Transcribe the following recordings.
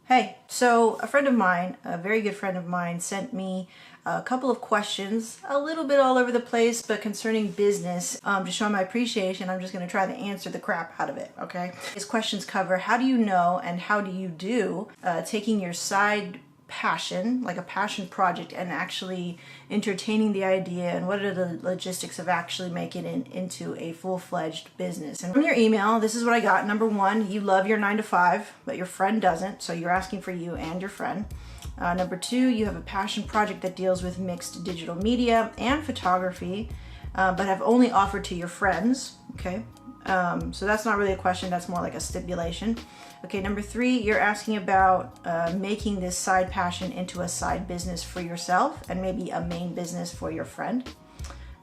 Hey, so a friend of mine, a very good friend of mine, sent me a couple of questions, a little bit all over the place, but concerning business. To show my appreciation, I'm just going to try to answer the crap out of it, okay? His questions cover how do you know and how do you do taking your side passion, like a passion project, and actually entertaining the idea, and what are the logistics of actually making it into a full-fledged business. And from your email, this is what I got. Number one, you love your 9 to 5, but your friend doesn't, so you're asking for you and your friend. Number two, you have a passion project that deals with mixed digital media and photography, but have only offered to your friends, okay? So that's not really a question, that's more like a stipulation. Okay, number three, you're asking about making this side passion into a side business for yourself and maybe a main business for your friend.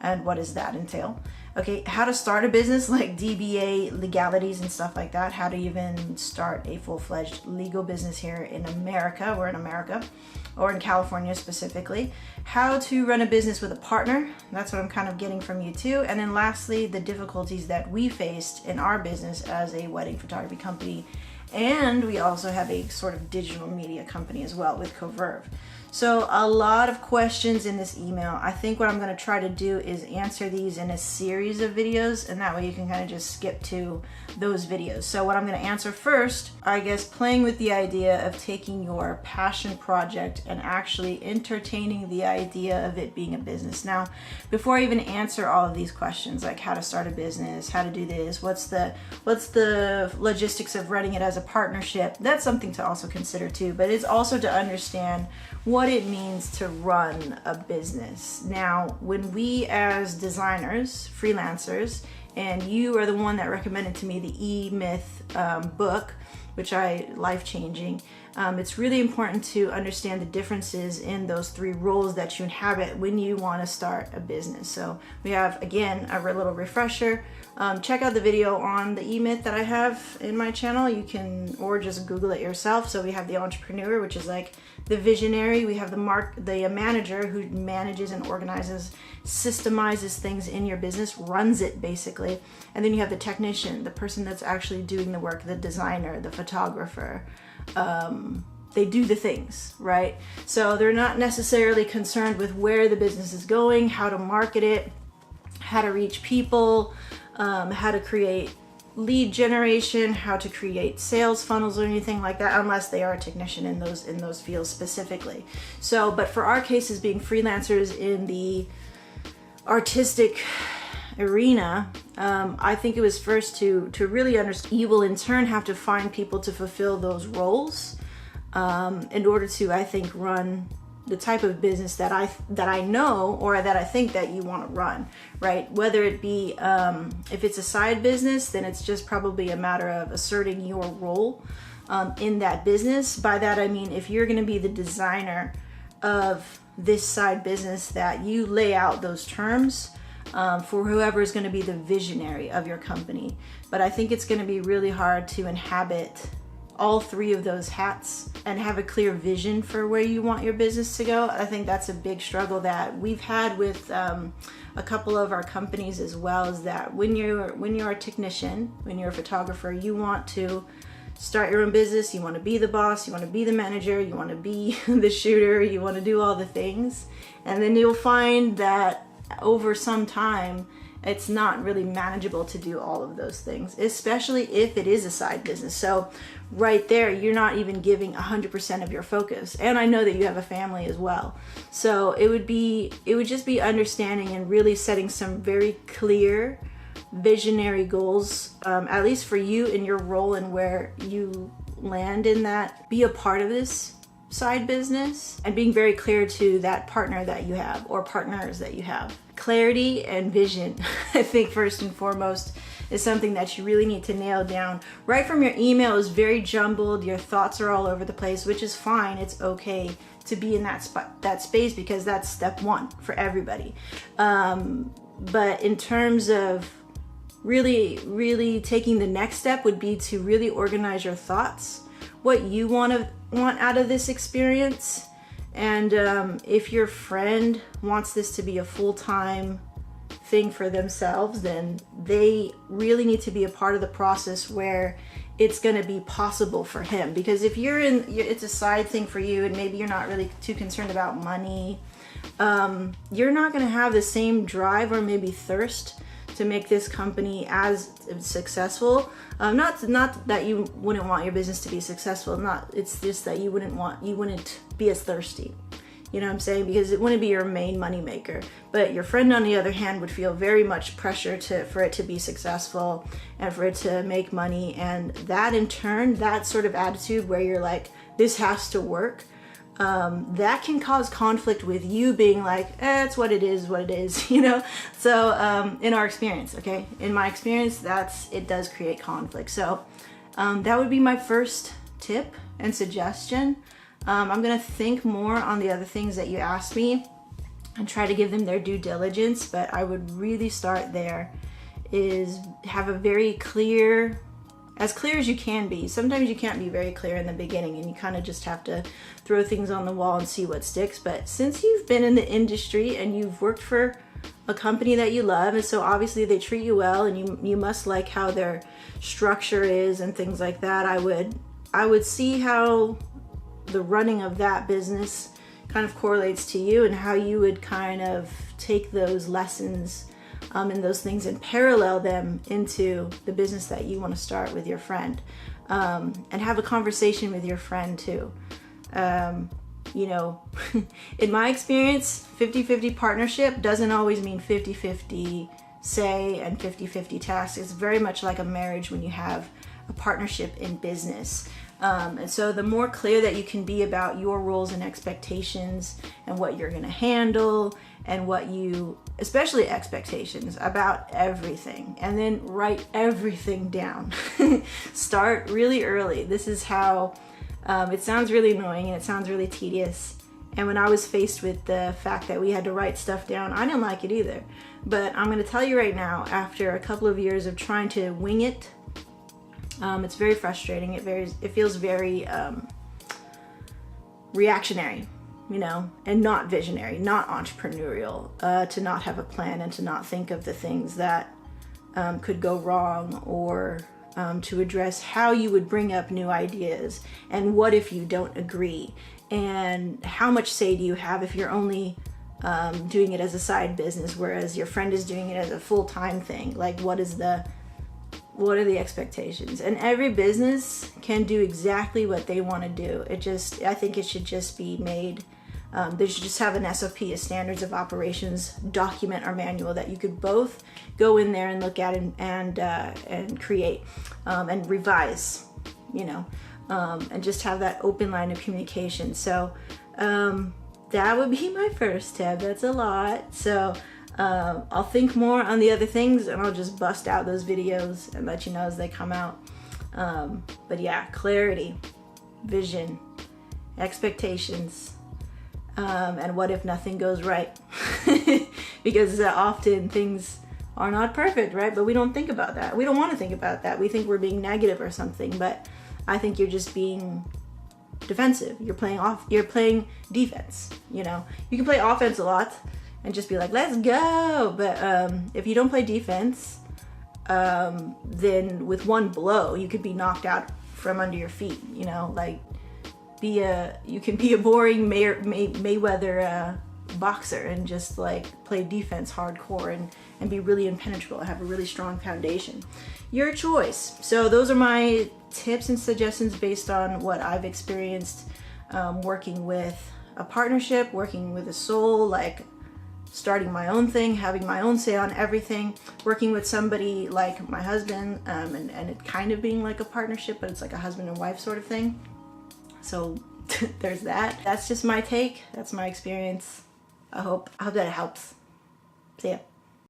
And what does that entail? Okay, how to start a business, like DBA legalities and stuff like that. How to even start a full-fledged legal business here in America. We're in America, or in California specifically. How to run a business with a partner. That's what I'm kind of getting from you too. And then lastly, the difficulties that we faced in our business as a wedding photography company. And we also have a sort of digital media company as well with Coverve. So a lot of questions in this email. I think what I'm going to try to do is answer these in a series of videos, and that way you can kind of just skip to those videos. So what I'm going to answer first, I guess, playing with the idea of taking your passion project and actually entertaining the idea of it being a business. Now, before I even answer all of these questions, like how to start a business, how to do this, what's the logistics of running it as a partnership, that's something to also consider too. But it's also to understand what it means to run a business. Now, when we as designers, freelancers, and you are the one that recommended to me the E-Myth book, which life-changing. It's really important to understand the differences in those three roles that you inhabit when you want to start a business. So we have, again, a little refresher. Check out the video on the E-Myth that I have in my channel. You can, or just Google it yourself. So we have the entrepreneur, which is like the visionary. We have the manager, who manages and organizes, systemizes things in your business, runs it basically. And then you have the technician, the person that's actually doing the work, the designer, the photographer. They do the things, right? So they're not necessarily concerned with where the business is going, how to market it, how to reach people, how to create lead generation, how to create sales funnels or anything like that, unless they are a technician in those fields specifically. So, but for our cases, being freelancers in the artistic arena, I think it was first to really understand. You will in turn have to find people to fulfill those roles in order to, I think, run the type of business that I know, or that I think that you want to run, right? Whether it be, if it's a side business, then it's just probably a matter of asserting your role in that business. By that I mean, if you're going to be the designer of this side business, that you lay out those terms for whoever is going to be the visionary of your company. But I think it's going to be really hard to inhabit all three of those hats and have a clear vision for where you want your business to go. I think that's a big struggle that we've had with a couple of our companies as well, is that when you're a technician, when you're a photographer, you want to start your own business, you want to be the boss, you want to be the manager, you want to be the shooter, you want to do all the things. And then you'll find that over some time, it's not really manageable to do all of those things, especially if it is a side business. So right there, you're not even giving 100% of your focus. And I know that you have a family as well. So it would just be understanding and really setting some very clear visionary goals, at least for you in your role and where you land in that. Be a part of this side business and being very clear to that partner that you have, or partners that you have. Clarity and vision, I think, first and foremost, is something that you really need to nail down. Right from your email is very jumbled, your thoughts are all over the place, which is fine. It's okay to be in that space, because that's step one for everybody. But in terms of really taking the next step, would be to really organize your thoughts, what you want out of this experience. And if your friend wants this to be a full-time thing for themselves, then they really need to be a part of the process, where it's going to be possible for him. Because if it's a side thing for you and maybe you're not really too concerned about money, you're not going to have the same drive or maybe thirst to make this company as successful. Not that you wouldn't want your business to be successful. It's just that you wouldn't be as thirsty. You know what I'm saying? Because it wouldn't be your main money maker. But your friend, on the other hand, would feel very much pressure for it to be successful and for it to make money. And that in turn, that sort of attitude where you're like, this has to work, that can cause conflict with you being like, it's what it is, you know? So in our experience, okay? In my experience, it does create conflict. So that would be my first tip and suggestion. I'm gonna think more on the other things that you asked me and try to give them their due diligence, but I would really start there, is have a very clear, as clear as you can be. Sometimes you can't be very clear in the beginning and you kind of just have to throw things on the wall and see what sticks. But since you've been in the industry and you've worked for a company that you love, and so obviously they treat you well and you must like how their structure is and things like that, I would see how the running of that business kind of correlates to you and how you would kind of take those lessons and those things and parallel them into the business that you want to start with your friend, and have a conversation with your friend too. You know, in my experience, 50-50 partnership doesn't always mean 50-50 say and 50-50 tasks. It's very much like a marriage when you have a partnership in business. And so the more clear that you can be about your roles and expectations and what you're going to handle and especially expectations about everything, and then write everything down. Start really early. This is how, it sounds really annoying and it sounds really tedious. And when I was faced with the fact that we had to write stuff down, I didn't like it either. But I'm going to tell you right now, after a couple of years of trying to wing it, it's very frustrating. It feels very reactionary, you know, and not visionary, not entrepreneurial, to not have a plan and to not think of the things that could go wrong, or to address how you would bring up new ideas and what if you don't agree, and how much say do you have if you're only doing it as a side business, whereas your friend is doing it as a full-time thing. Like, what are the expectations? And every business can do exactly what they want to do. I think it should just be made, they should just have an SOP, a standards of operations document or manual that you could both go in there and look at and create and revise, you know, and just have that open line of communication. So that would be my first tip. That's a lot. So I'll think more on the other things and I'll just bust out those videos and let you know as they come out. But yeah, clarity, vision, expectations, and what if nothing goes right? Because often things are not perfect, right? But we don't think about that. We don't want to think about that. We think we're being negative or something, but I think you're just being defensive. You're playing defense, you know? You can play offense a lot and just be like, let's go. But if you don't play defense, then with one blow, you could be knocked out from under your feet, you know, like you can be a boring Mayweather boxer and just like play defense hardcore and be really impenetrable and have a really strong foundation. Your choice. So those are my tips and suggestions based on what I've experienced working with a partnership, working with a soul, like starting my own thing, having my own say on everything, working with somebody like my husband, and it kind of being like a partnership, but it's like a husband and wife sort of thing. So there's that. That's just my take. That's my experience. I hope that it helps. See ya.